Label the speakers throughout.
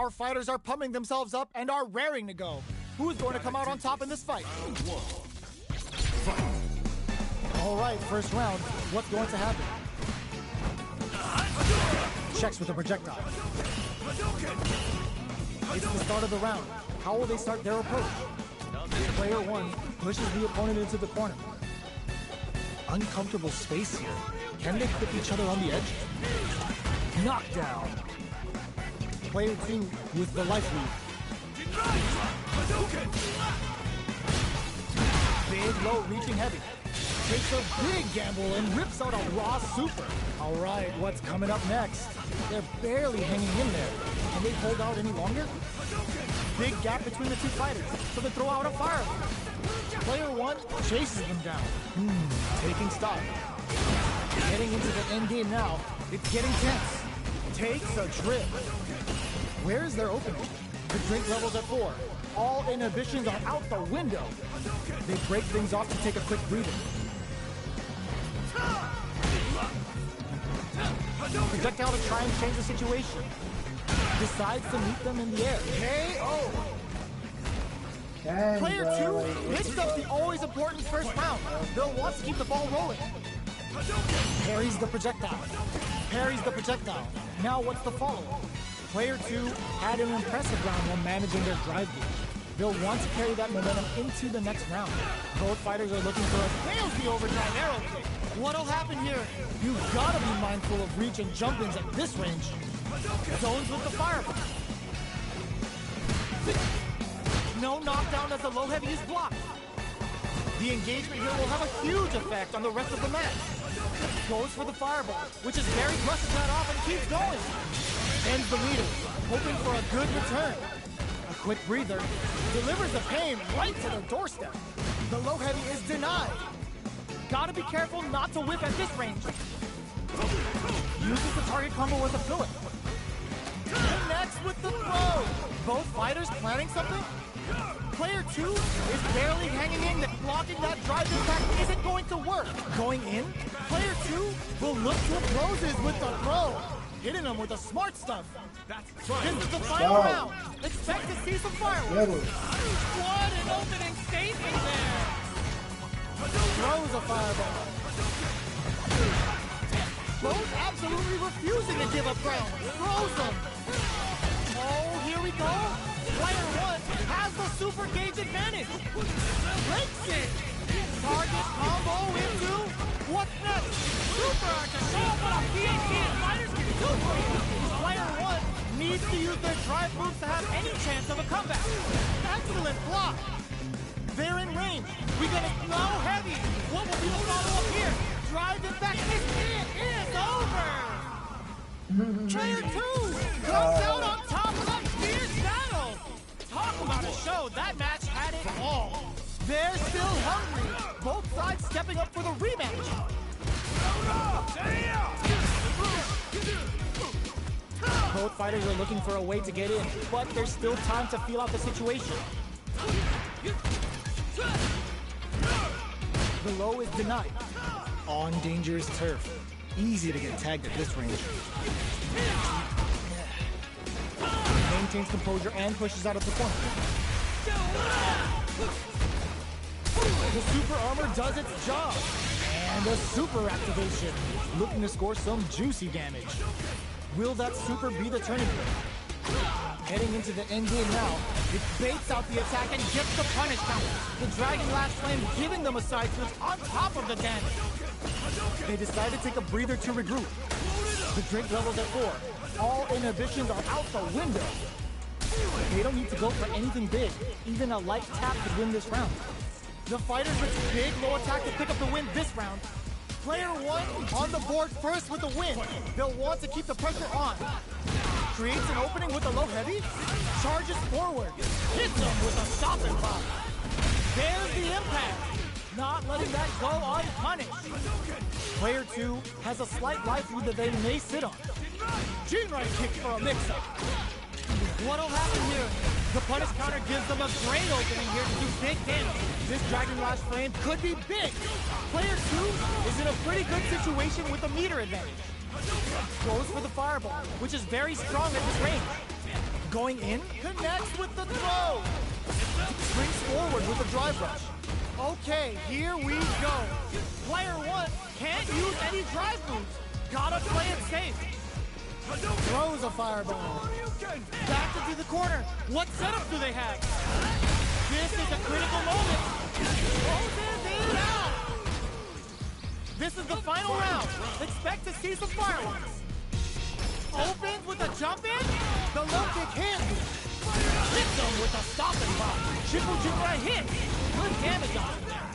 Speaker 1: Our fighters are pumping themselves up and are raring to go. Who's going to come out on top in this fight? All right, first round. What's going to happen? Checks with a projectile. It's the start of the round. How will they start their approach? Player 1 pushes the opponent into the corner. Uncomfortable space here. Can they clip each other on the edge? Knockdown. Player 2 with the life lead. Big low reaching heavy. Takes a big gamble and rips out a raw super. All right, what's coming up next? They're barely hanging in there. Can they hold out any longer? Big gap between the two fighters, so they throw out a fireball. Player 1 chases them down. Taking stock. Getting into the end game now. It's getting tense. Takes a trip. Where's their opening? The drink level's at 4. All inhibitions are out the window. They break things off to take a quick breather. Projectile to try and change the situation. Decides to meet them in the air. KO! Player 2 picks up the always important first round. They'll want to keep the ball rolling. Parries the projectile. Parries the projectile. Now what's the follow-up? Player 2 had an impressive round while managing their drive gauge. They'll want to carry that momentum into the next round. Both fighters are looking for a nails the overdrive arrow kick. What'll happen here? You've got to be mindful of reach and jump-ins at this range. Zones with the fireball. No knockdown as the low heavy is blocked. The engagement here will have a huge effect on the rest of the match. Goes for the fireball, which is very brushes that off and keeps going. Ends the leader, hoping for a good return. A quick breather, delivers the pain right to their doorstep. The low heavy is denied. Gotta be careful not to whip at this range. Uses the target combo with a fillet. Connects with the throw. Both fighters planning something? Player 2 is barely hanging in. Blocking that drive impact isn't going to work. Going in, player 2 will look to closes with the throw. Hitting them with the smart stuff. This is the final round. Expect to see some fireworks. What an opening statement there. Throws a fireball. Both absolutely refusing to give up ground. Throws them. Oh, here we go. Player 1 has the super gauge advantage. Breaks it. Target combo into what's next? Super to show what a PhD and fighters can do for you. Player 1 needs to use their drive moves to have any chance of a comeback. Excellent block. They're in range. We got a low heavy. What will be the follow-up here? Drive it back. It is over. Player 2 comes out on top of a fierce battle. Talk about a show. That match had it all. They're still hungry. Both sides stepping up for the rematch. Both fighters are looking for a way to get in, but there's still time to feel out the situation. The low is denied. On dangerous turf. Easy to get tagged at this range. Maintains composure and pushes out of the corner. The super armor does its job. And a super activation. Looking to score some juicy damage. Will that super be the turning point? Heading into the end game now, it baits out the attack and gets the punish count. The Dragon Lash Flame giving them a side switch on top of the damage. They decide to take a breather to regroup. The drink level's at 4. All inhibitions are out the window. They don't need to go for anything big. Even a light tap could win this round. The fighters with big low attack to pick up the win this round. Player 1 on the board first with the win. They'll want to keep the pressure on. Creates an opening with a low heavy. Charges forward. Hits them with a stop and pop. There's the impact. Not letting that go unpunished. Player 2 has a slight life lead that they may sit on. G-right kick for a mix-up. What'll happen here? The punish counter gives them a great opening here to do big damage. This Dragon Lash Flame could be big. Player 2 is in a pretty good situation with a meter advantage. Goes for the fireball, which is very strong at this range. Going in, connects with the throw. Springs forward with the drive rush. Okay, here we go. Player one can't use any drive moves. Gotta play it safe. Throws a fireball. Back into the corner. What setup do they have? This is a critical moment. Closes it out. This is the final round. Expect to see some fireworks. Opens with a jump in. The low kick hits. Hits him with a stopping block. Triple jumper hit. Good damage on him there.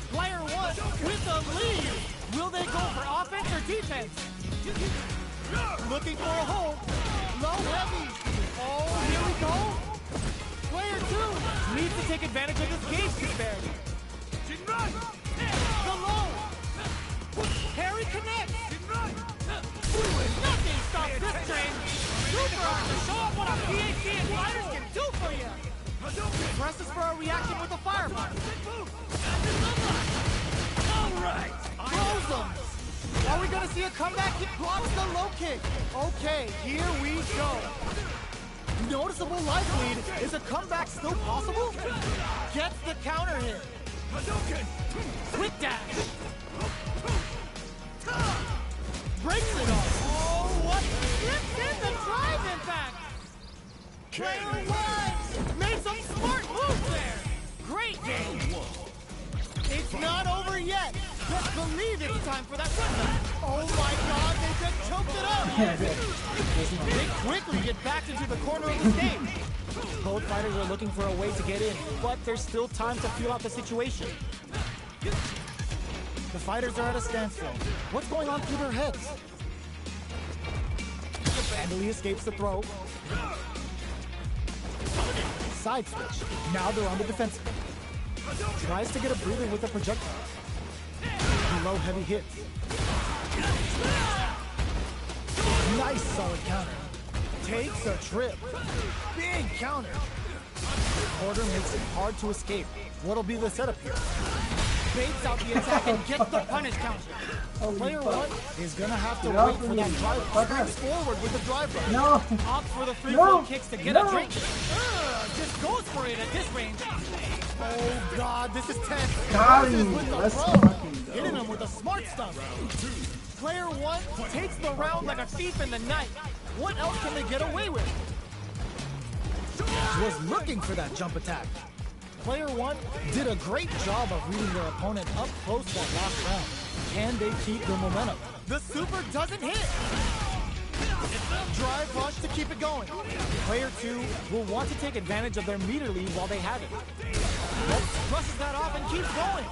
Speaker 1: Player one with the lead. Will they go for offense or defense? Looking for a hole. Low heavy. Oh, here we go. Player two needs to take advantage of this gauge disparity. The low. Harry connects. Nothing stops this train. Super Arm to show up what a PAC and fighters can do for you. Presses for a reaction with a fireball. All right. Throws them. Are we going to see a comeback? He blocks the low kick. Okay, here we go. Noticeable life lead. Is a comeback still possible? Gets the counter hit. Quick dash. Breaks it off. Oh, what? Rips in the drive impact. Player one made some smart moves there. Great game. It's not over yet. Just believe it's time for that run. Oh my God, they just choked it up. They quickly get back into the corner of the stage. Both fighters are looking for a way to get in, but there's still time to feel out the situation. The fighters are at a standstill. What's going on through their heads? Handily escapes the throw. Side switch. Now they're on the defensive. Tries to get a breather with a projectile. Low heavy hits. Nice solid counter. Takes a trip. Big counter. Quarter makes it hard to escape. What'll be the setup here? Baits out the attack and gets the punish counter. Player one is gonna have to wait for that drive. Springs forward with the drive rush.
Speaker 2: No.
Speaker 1: Opts for the free throw kicks to get a drink. Just goes for it at this range. Oh God, this is tense.
Speaker 2: Got him. Let's fucking go.
Speaker 1: Hitting him with a smart stuff. Player one takes the round like a thief in the night. What else can they get away with? Was looking for that jump attack. Player one did a great job of reading their opponent up close that last round. Can they keep the momentum? The super doesn't hit. Drive rush to keep it going. Player two will want to take advantage of their meter lead while they have it. Brushes that off and keeps going.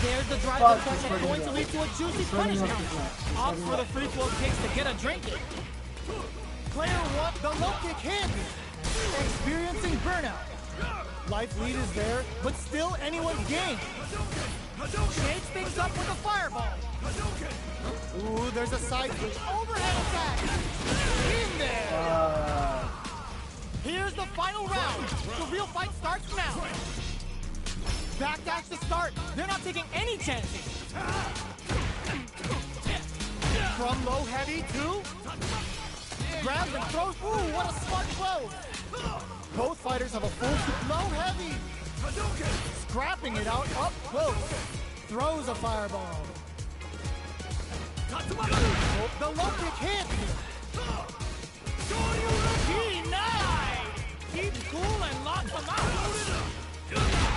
Speaker 1: There's the drive attack that's going to lead to a juicy punish counter. Opts for the free flow kicks to get a drink in. Player one, the low kick hits. Experiencing burnout. Life lead is there, but still anyone's game. Shakes things up with a fireball. Ooh, there's a side switch. Overhead attack. In there. Here's the final round. The real fight starts now. Backdash to start. They're not taking any chances. From low heavy to grabs and throws. Ooh, what a smart throw. Both fighters have a full low heavy. Scrapping it out up close. Throws a fireball. The low kick hits. Denied. Keeps cool and locks them out.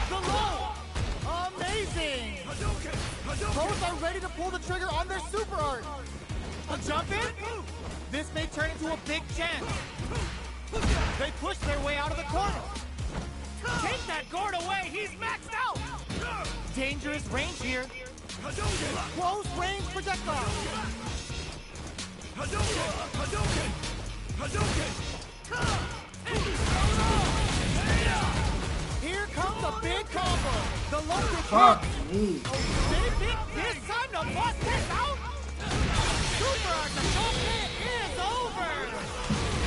Speaker 1: The low. Amazing. Both are ready to pull the trigger on their super art. A jump in? This may turn into a big chance. They push their way out of the corner. Take that guard away. He's maxed out. Dangerous range here. Close range projectile. Here comes a big combo. The low kick hit. Big this time to bust this out. Super Art, the short hit is over.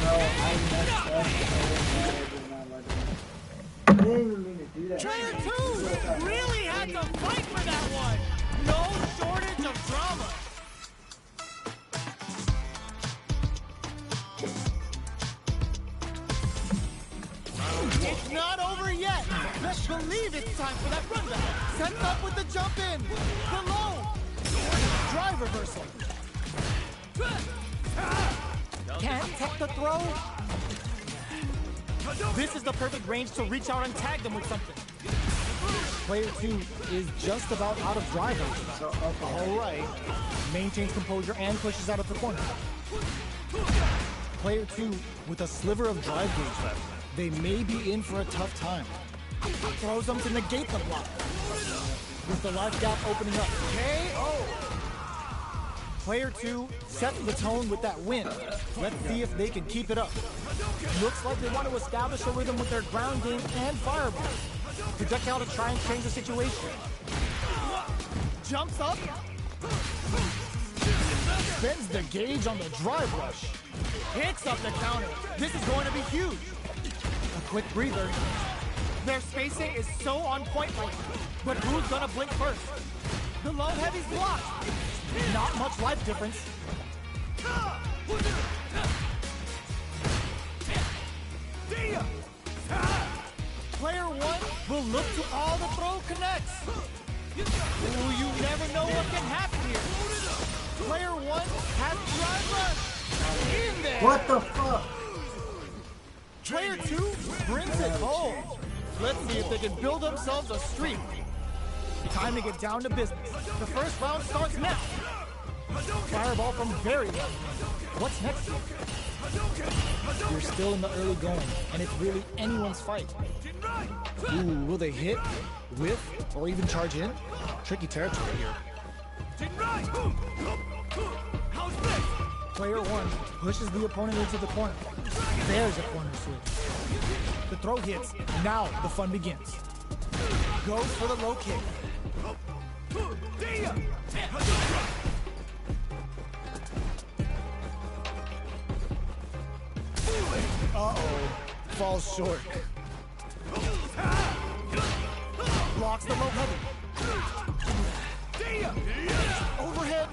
Speaker 2: No, I messed up. I didn't mean to do that.
Speaker 1: Player two really had to fight for that one. No shortage of drama. Not over yet. Best believe it's time for that run back. Sets up with the jump in. Below. Drive reversal. Can't tech the throw. This is the perfect range to reach out and tag them with something. Player 2 is just about out of drive range.
Speaker 2: So, okay.
Speaker 1: All right. Maintains composure and pushes out of the corner. Player 2 with a sliver of drive gauge left. They may be in for a tough time. Throws them to negate the block. With the life gap opening up. KO! Player 2 sets the tone with that win. Let's see if they can keep it up. Looks like they want to establish a rhythm with their ground game and fireball. Projectile to try and change the situation. Jumps up. Spends the gauge on the drive rush. Hits up the counter. This is going to be huge. A quick breather. Their spacing is so on point right now. But who's gonna blink first? The low heavy's blocked. Not much life difference. Player 1 will look to all the throw connects. Ooh, you never know what can happen here. Player 1 has drive rush. In there.
Speaker 2: What the fuck?
Speaker 1: Player 2 brings it home. Let's see if they can build themselves a streak. Time to get down to business. The first round starts now. Fireball from very low. What's next here? You're still in the early going, and it's really anyone's fight. Ooh, will they hit, whiff, or even charge in? Tricky territory here. Player 1 pushes the opponent into the corner. There's a corner switch. The throw hits. Now the fun begins. Goes for the low kick. Uh-oh. Falls short. Blocks the low heavy. Overhead.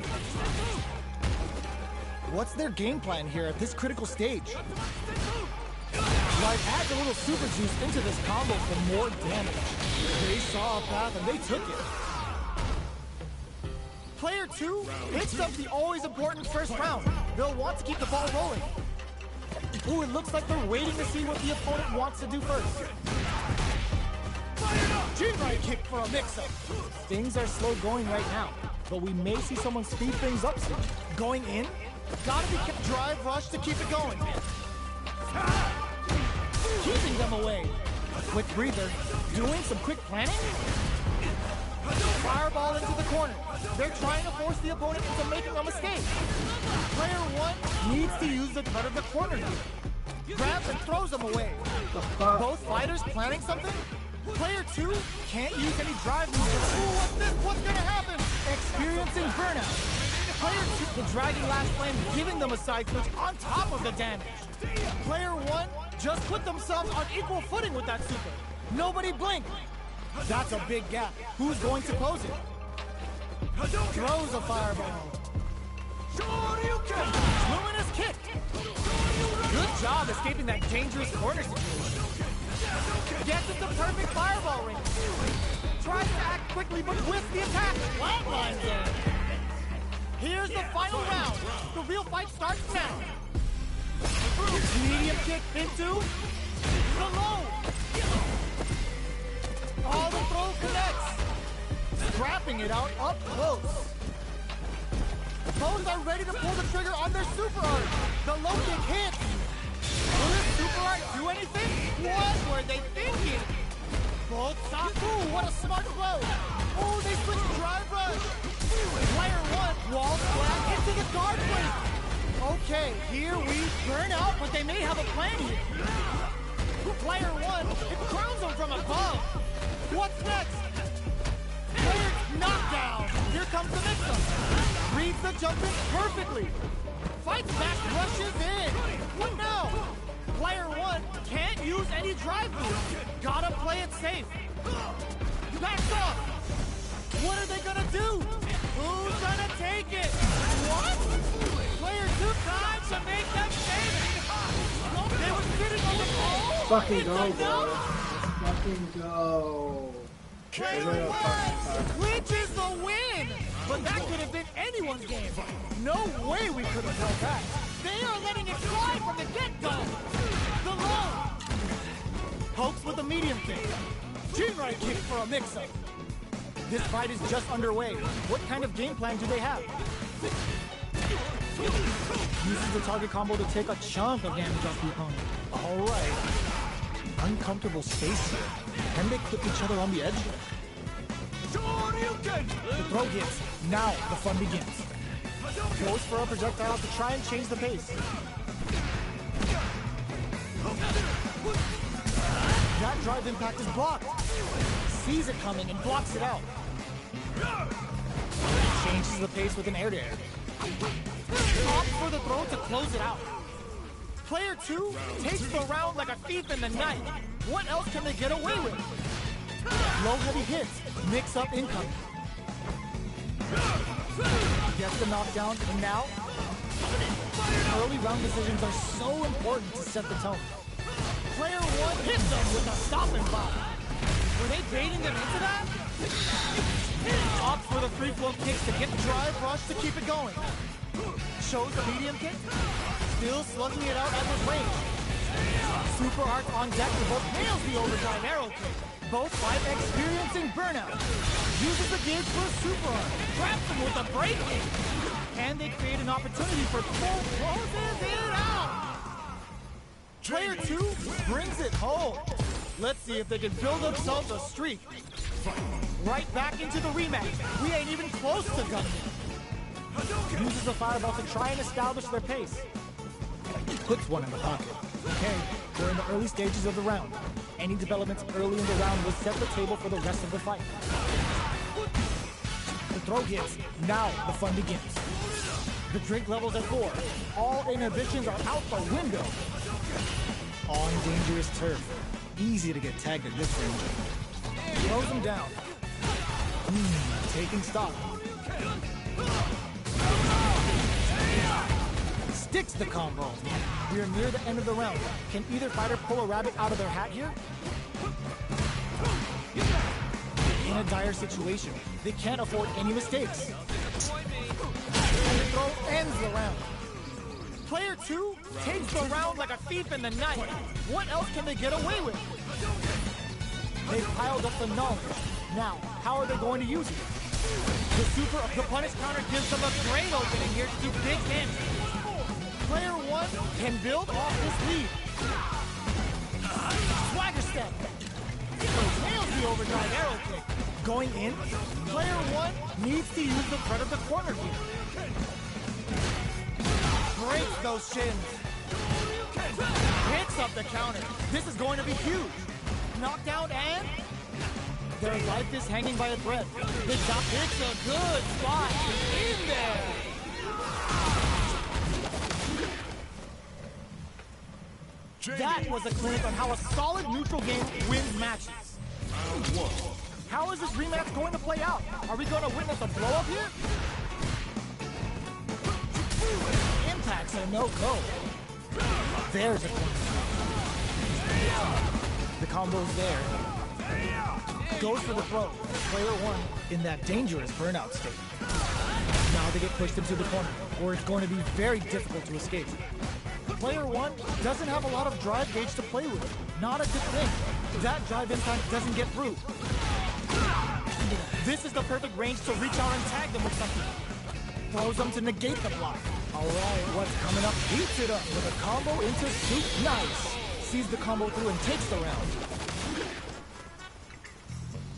Speaker 1: What's their game plan here at this critical stage? Life adds a little super juice into this combo for more damage. They saw a path and they took it. Player 2 picks up the always important first round. They'll want to keep the ball rolling. Ooh, it looks like they're waiting to see what the opponent wants to do first. Chin-right kick for a mix-up. Things are slow going right now, but we may see someone speed things up soon. Going in? Gotta be kept drive rush to keep it going. Keeping them away. Quick breather. Doing some quick planning? Fireball into the corner. They're trying to force the opponent into making a mistake. Player 1 needs to use the cut of the corner here. Grabs and throws them away. Both fighters planning something? Player 2 can't use any drive moves. Ooh, what's this? What's gonna happen? Experiencing burnout. Player 2, the dragging last flame, giving them a side switch on top of the damage. Player 1 just put themselves on equal footing with that super. Nobody blinked. That's a big gap. Who's going to close it? Throws a fireball. Luminous kick. Good job escaping that dangerous corner situation. Gets it the perfect fireball range. Tries to act quickly but whiffs the attack. Flatlines there. Here's the final round. The real fight starts now. Medium kick into the low. All the throw connects. Scrapping it out up close. Both are ready to pull the trigger on their super art. The low kick hits. Will this super art do anything? What were they thinking? Both stop. Ooh, what a smart blow. Ooh, they switch drive rush. Player 1 walls flat into the guard plate. Okay, here we burn out, but they may have a plan here. Player 1, it crowns them from above. What's next? Player knockdown. Here comes the mix-up. Reads the jump in perfectly. Fights back, rushes in. What now? Player 1 can't use any drive moves. Gotta play it safe. Backs off. What are they gonna do? Who's gonna take it? What? Player 2 time to make them famous. They were sitting on the ball.
Speaker 2: Fucking
Speaker 1: It's
Speaker 2: go,
Speaker 1: enough.
Speaker 2: bro. fucking go.
Speaker 1: Player one clinches the win! But that could have been anyone's game. No way we could have held that. They are letting it fly from the get-go. The low. Pokes with a medium kick. Jinrai kick for a mix-up. This fight is just underway. What kind of game plan do they have? Uses the target combo to take a chunk of damage off the opponent. Alright. Uncomfortable space here. Can they clip each other on the edge? The throw hits. Now the fun begins. Goes for a projectile to try and change the pace. That drive impact is blocked. Sees it coming and blocks it out. Changes the pace with an air-to-air. Opts for the throw to close it out. Player 2 takes the round like a thief in the night. What else can they get away with? Low heavy hits, mix up incoming. Gets the knockdown, and now early round decisions are so important to set the tone. Player 1 hits them with a stopping block. Were they baiting them into that? Opts for the free flow kicks to get the drive rush to keep it going. Shows the medium kick. Still slugging it out at this range. Super Arc on deck for both nails the overdrive arrow kick. Both 5 experiencing burnout. Uses the gauge for a super arc. Traps him with a break kick. And they create an opportunity for full closes it out. Player 2 brings it home. Let's see if they can build themselves a streak. Right back into the rematch. We ain't even close to gun yet. Uses the fireball to try and establish their pace. Puts one in the pocket. Okay, we're in the early stages of the round. Any developments early in the round will set the table for the rest of the fight. The throw hits. Now the fun begins. The drink level's at 4. All inhibitions are out the window. On dangerous turf. Easy to get tagged at this range. Throws him down. Taking stock. Sticks the combo. We are near the end of the round. Can either fighter pull a rabbit out of their hat here? In a dire situation, they can't afford any mistakes. And the throw ends the round. Player 2 takes the round like a thief in the night. What else can they get away with? They've piled up the knowledge. Now, how are they going to use it? The punish counter gives them a great opening here to do big damage. Player 1 can build off this lead. Swagger step. Nails the overdrive arrow kick. Going in, player 1 needs to use the threat of the corner here. Breaks those shins. Hits up the counter. This is going to be huge. Knockdown and their life is hanging by a thread. The top hits a good spot in there. That was a clinic on how a solid neutral game wins matches. How is this rematch going to play out? Are we going to witness a blow-up here? Impacts are no-go. There's a corner. The combo's there. Goes for the throw. Player 1 in that dangerous burnout state. Now they get pushed into the corner, where it's going to be very difficult to escape. Player 1 doesn't have a lot of drive gauge to play with. Not a good thing. That drive impact doesn't get through. This is the perfect range to reach out and tag them with something. Throws them to negate the block. Alright, what's coming up? Heats it up with a combo into soup. Nice. Sees the combo through and takes the round.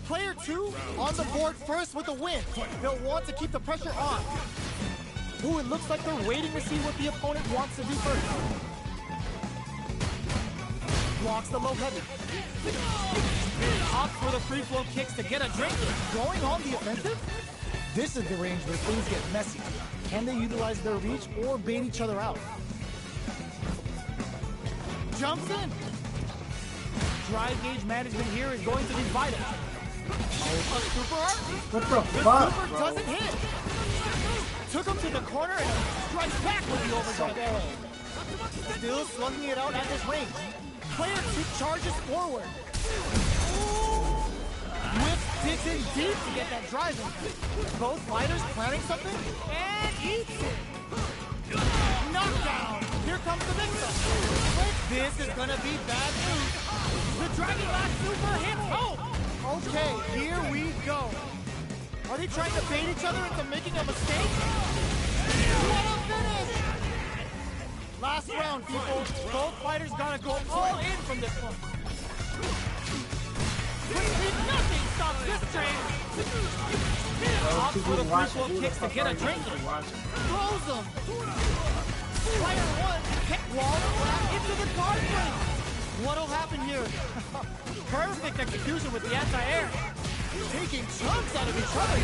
Speaker 1: Player 2 on the board first with a win. They'll want to keep the pressure on. Ooh, it looks like they're waiting to see what the opponent wants to do first. Blocks the low heavy. Opts for the free flow kicks to get a drink. Going on the offensive? This is the range where things get messy. Can they utilize their reach or bait each other out? Jumps in. Drive gauge management here is going to be vital. A super arc?
Speaker 2: What the
Speaker 1: The
Speaker 2: fuck,
Speaker 1: super
Speaker 2: bro?
Speaker 1: doesn't hit. Took him to the corner and strikes back with the overdrive arrow. Still slugging it out at this range. Player 2 charges forward. Digs in deep to get that drive in. Both fighters planning something, and eats it. Knockdown. Here comes the mix-up. This is gonna be bad news. The Dragon Last Super hits home. Okay, here we go. Are they trying to bait each other into making a mistake? What a finish! Last round, people. Both fighters gotta go all in from this one. Nothing stops this train. Opts for the free-flow kicks to get a drink. Throws them. Player one kick wall into the card frame. What'll happen here? Perfect execution with the anti-air. Taking chunks out of each other.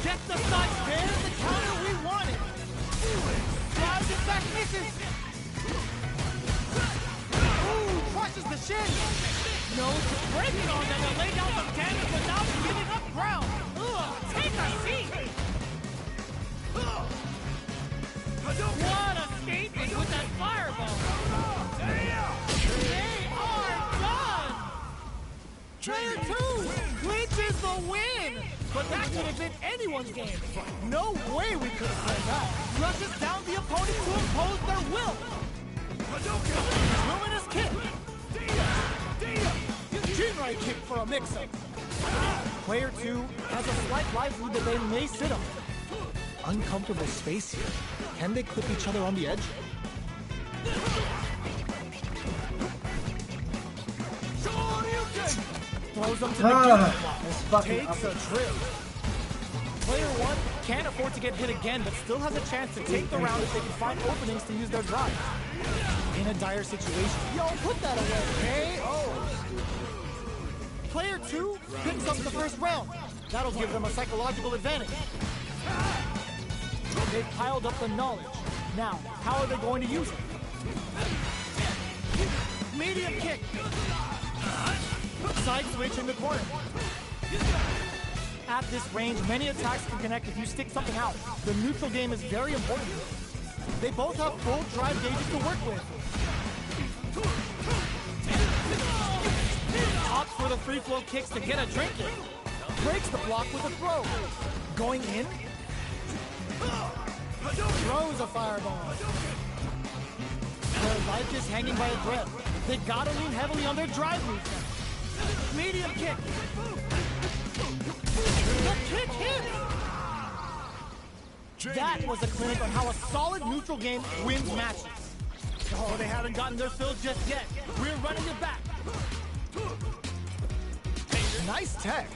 Speaker 1: Get the side. There's the counter we wanted. Drives it back, misses. Ooh, crushes the shin. No, breaking on them to lay down some damage without giving up ground. Ugh, take a seat. What a statement with that fireball. They are done. Player two clinches the win. But that could have been anyone's game. No way we could have played that. Rushes down the opponent to impose their will. Luminous kick. Right kick for a mix-up. Player two has a slight life lead that they may sit on. Uncomfortable space here. Can they clip each other on the edge? Throws them to the takes a trip. Player one can't afford to get hit again, but still has a chance to take the round if they can find openings to use their drive. In a dire situation. Yo, put that away, okay? Oh. Player two picks up the first round. That'll give them a psychological advantage. They've piled up the knowledge. Now, how are they going to use it? Medium kick. Side switch in the corner. At this range, many attacks can connect if you stick something out. The neutral game is very important. They both have full drive gauges to work with. Opts for the free flow kicks to get a drink in. Breaks the block with a throw. Going in. Throws a fireball. Their life is hanging by a thread. They gotta lean heavily on their drive moves. Medium kick. The kick hits. That was a clinic on how a solid neutral game wins matches. Oh, they haven't gotten their fill just yet. We're running it back. Nice tech.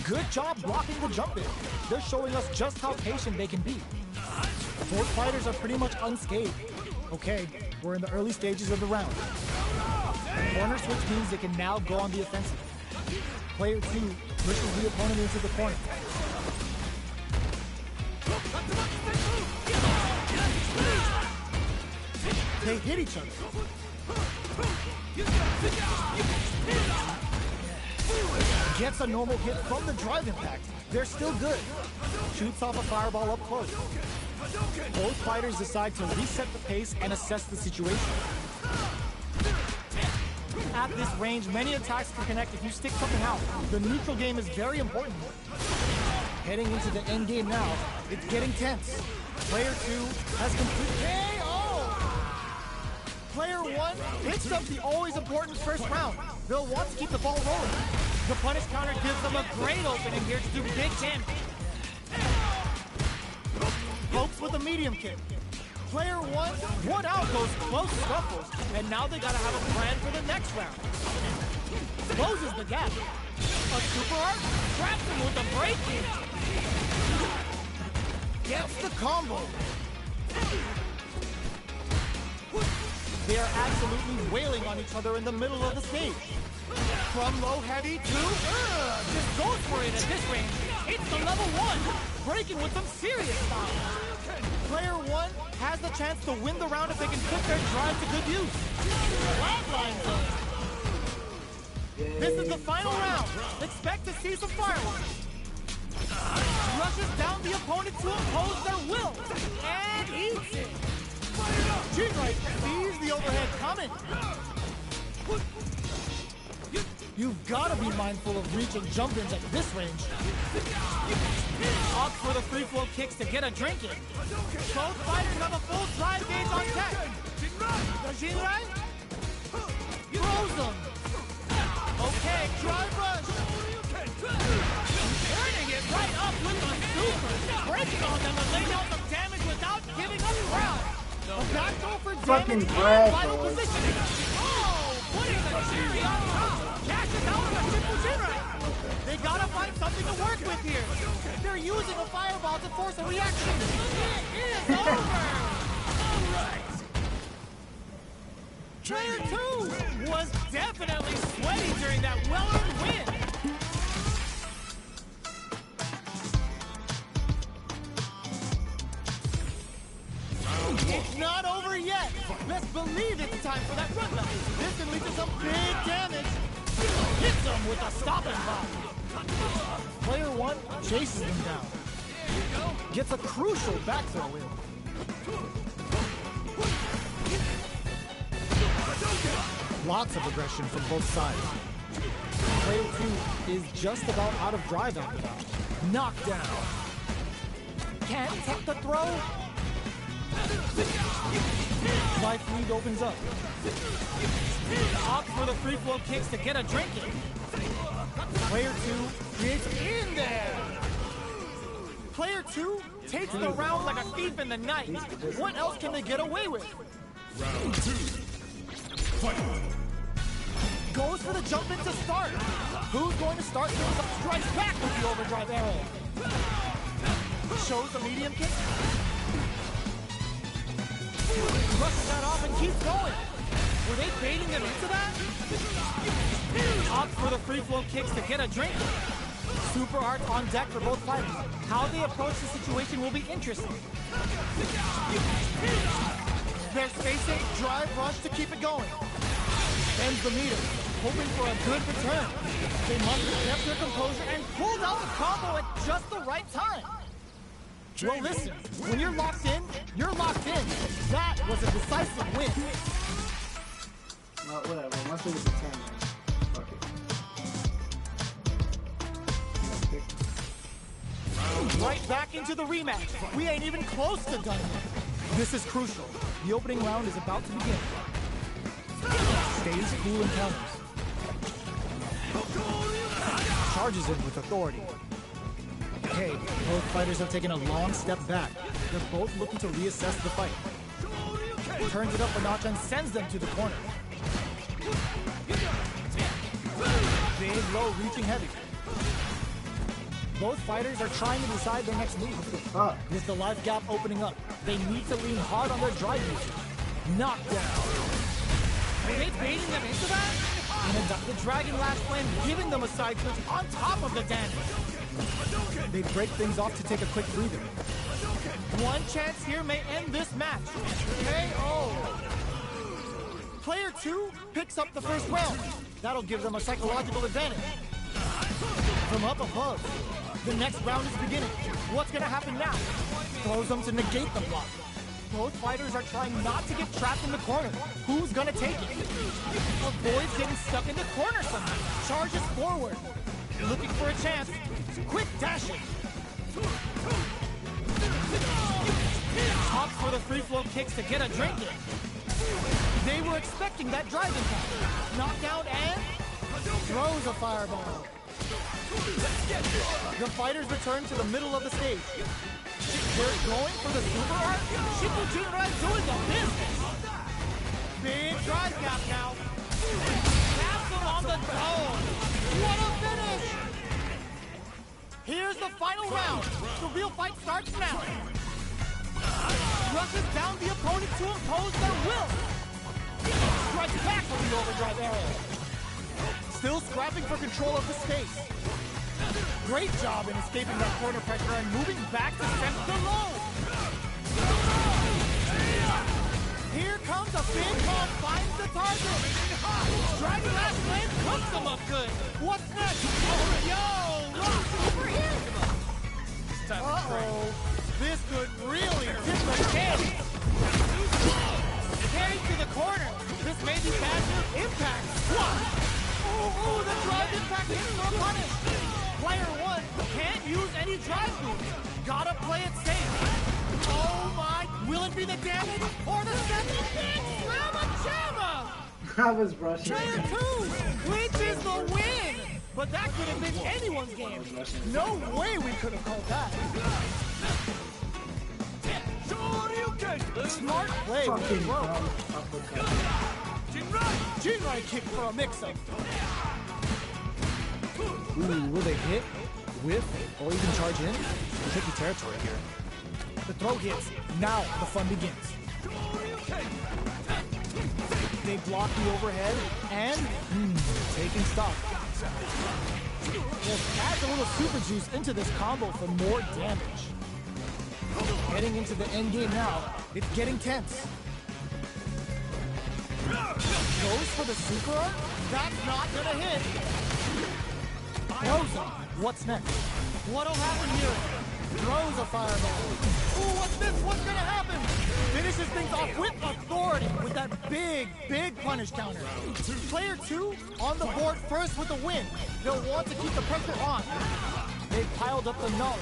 Speaker 1: Good job blocking the jump in. They're showing us just how patient they can be. Both fighters are pretty much unscathed. Okay, we're in the early stages of the round. Corner switch means they can now go on the offensive. Player two pushes the opponent into the corner. They hit each other. Gets a normal hit from the drive impact. They're still good. Shoots off a fireball up close. Both fighters decide to reset the pace and assess the situation. At this range, many attacks can connect if you stick something out. The neutral game is very important. Heading into the end game now, it's getting tense. Player two has complete KO! Player one picks up the always important first round. They'll want to keep the ball rolling. The punish counter gives them a great opening here to do big damage. Pokes with a medium kick. Player one out those close scuffles, and now they gotta have a plan for the next round. Closes the gap. A super art traps him with a break-in. Gets the combo. They are absolutely wailing on each other in the middle of the stage. From low heavy to just goes for it at this range. It's the level one, breaking with some serious style. Player one has the chance to win the round if they can put their drive to good use. Flatline zone. This is the final round. Expect to see some fireworks. Rushes down the opponent to impose their will. And eats it. G-Right sees the overhead coming. You've got to be mindful of reach and jump-ins at this range.
Speaker 3: Opt for the free flow kicks to get a drink in. Both fighters have a full drive gauge on deck. The Jinrai throws them. Okay, drive rush. Turning it right up with the super. Breaking on them and laying out some damage without giving up ground.
Speaker 1: A backdoor for
Speaker 2: Fucking
Speaker 1: damage
Speaker 2: brag,
Speaker 1: and final
Speaker 2: boys.
Speaker 1: positioning.
Speaker 3: Oh, putting the cherry on top. Cashes out with a triple Jinrai. They gotta find something to work with here.
Speaker 1: They're using a fireball to force a reaction.
Speaker 3: It is over. All right.
Speaker 1: Player 2
Speaker 3: Was definitely sweaty during that well-earned win.
Speaker 1: It's not over yet. Best believe it's time for that run back. This can lead to some big damage. Hits them with a stopping block. Player 1 chases them down. Gets a crucial back throw in. Lots of aggression from both sides. Player 2 is just about out of drive after that. Knockdown. Can't take the throw. Life lead opens up.
Speaker 3: Opt for the free flow kicks to get a drink in.
Speaker 1: Player 2 gets in there. Player 2
Speaker 3: Takes the round like a thief in the night.
Speaker 1: What else can they get away with?
Speaker 4: Round 2. Fight.
Speaker 1: Goes for the jump in to start. Who's going to start things up? Strikes back with the overdrive arrow. Shows the medium kick. Brushes that off and keeps going.
Speaker 3: Were they baiting them into that? Opt for the free flow kicks to get a drink.
Speaker 1: Super art on deck for both fighters. How they approach the situation will be interesting. They're spacing, drive rush to keep it going. Ends the meter, hoping for a good return. They must have kept their composure and pulled out the combo at just the right time. Well, listen, when you're locked in, you're locked in. That was a decisive win.
Speaker 2: Well, whatever. Unless it was a 10, man. Fuck it.
Speaker 1: Right back into the rematch. We ain't even close to done yet. This is crucial. The opening round is about to begin. Stays cool and counters. Charges in with authority. Okay, both fighters have taken a long step back. They're both looking to reassess the fight. Turns it up a notch and sends them to the corner. Big low, reaching heavy. Both fighters are trying to decide their next move.
Speaker 2: Fuck.
Speaker 1: With the life gap opening up, they need to lean hard on their drive usage. Knockdown.
Speaker 3: Were they baiting them into that?
Speaker 1: The Dragon Lash Flame giving them a side switch on top of the damage. They break things off to take a quick breather.
Speaker 3: One chance here may end this match.
Speaker 1: KO. Player 2 picks up the first round. That'll give them a psychological advantage. From up above, the next round is beginning. What's gonna happen now? Throws them to negate the block. Both fighters are trying not to get trapped in the corner. Who's gonna take it? Avoids getting stuck in the corner somehow. Charges forward. Looking for a chance. Quick dashing.
Speaker 3: Opt for the free flow kicks to get a drink in.
Speaker 1: They were expecting that driving time. Knockdown and throws a fireball. The fighters return to the middle of the stage. They're going for the super art.
Speaker 3: Jinrai doing the business.
Speaker 1: Big drive gap now.
Speaker 3: Taps them on the dome.
Speaker 1: What a finish! Here's the final round. The real fight starts now. Rushes down the opponent to impose their will. Strikes back with the overdrive arrow. Still scrapping for control of the space. Great job in escaping that corner pressure and moving back to center the low. Here comes a big bomb, finds the target. Dragon Lash Flame cooks them up good. What's next? Oh, yo! Over here! Uh-oh. This could really tip the scale. Carried to the corner. This may be faster. Impact. What? Oh, the
Speaker 3: any drive moves. Gotta play it safe. Oh my, will it be the damage or the second big slamma-jamma?
Speaker 2: I was rushing.
Speaker 3: Player 2 clinches the win! But that could have been anyone's game.
Speaker 1: No way we could have called that. Smart play with the
Speaker 2: Fucking
Speaker 1: throw.
Speaker 2: uppercut.
Speaker 1: Jinrai kick for a mix-up. Ooh, will they hit, whiff, or even charge in? Tricky territory here. The throw hits. Now the fun begins. They block the overhead and taking stock. Just adds a little super juice into this combo for more damage. Heading into the end game now, it's getting tense. Goes for the super arm?
Speaker 3: That's not gonna hit.
Speaker 1: Throws him. What's next?
Speaker 3: What'll happen here?
Speaker 1: Throws a fireball.
Speaker 3: Ooh, what's this? What's gonna happen?
Speaker 1: Finishes things off with authority with that big punish counter. Player 2 on the board first with the win. They'll want to keep the pressure on. They've piled up the knowledge.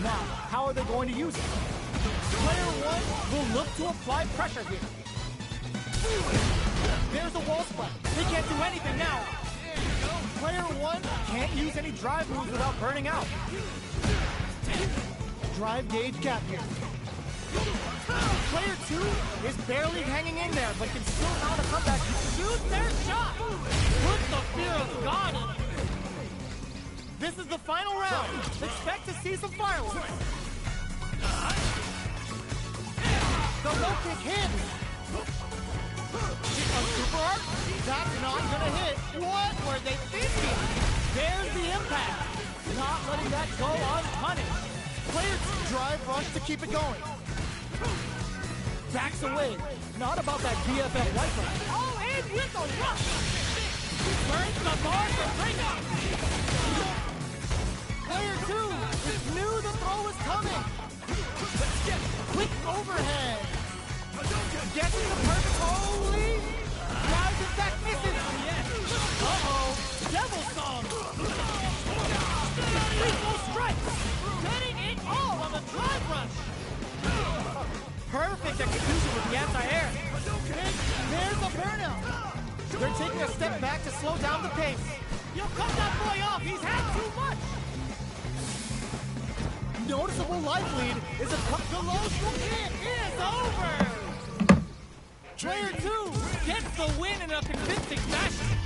Speaker 1: Now, how are they going to use it? Player 1 will look to apply pressure here. There's a wall splat.
Speaker 3: They can't do anything now.
Speaker 1: Player 1 can't use any drive moves without burning out. Drive gauge gap here. Player 2 is barely hanging in there, but can still mount a comeback.
Speaker 3: Shoot their shot. Put the fear of God in it. This is the final round. Expect to see some fireworks.
Speaker 1: The low kick hits.
Speaker 3: A super arc? That's not gonna hit. What were they thinking? There's the impact.
Speaker 1: Not letting that go unpunished. Player 2 drive rush to keep it going. Backs away. Not about that BFF wiper.
Speaker 3: Oh, and with the rush. Burns the bar for breakout.
Speaker 1: Player 2 knew the throw was coming. Quick overhead.
Speaker 3: Getting the perfect holy. Drives attack misses. Uh-oh. Devil song. Lethal strike. Getting it all on the drive rush. Perfect execution with the anti-air.
Speaker 1: There's a burnout. They're taking a step back to slow down the pace.
Speaker 3: You cut that boy off. He's had too much.
Speaker 1: Noticeable life lead is a
Speaker 3: Colossal hit is over. Player 2 gets the win in a convincing fashion.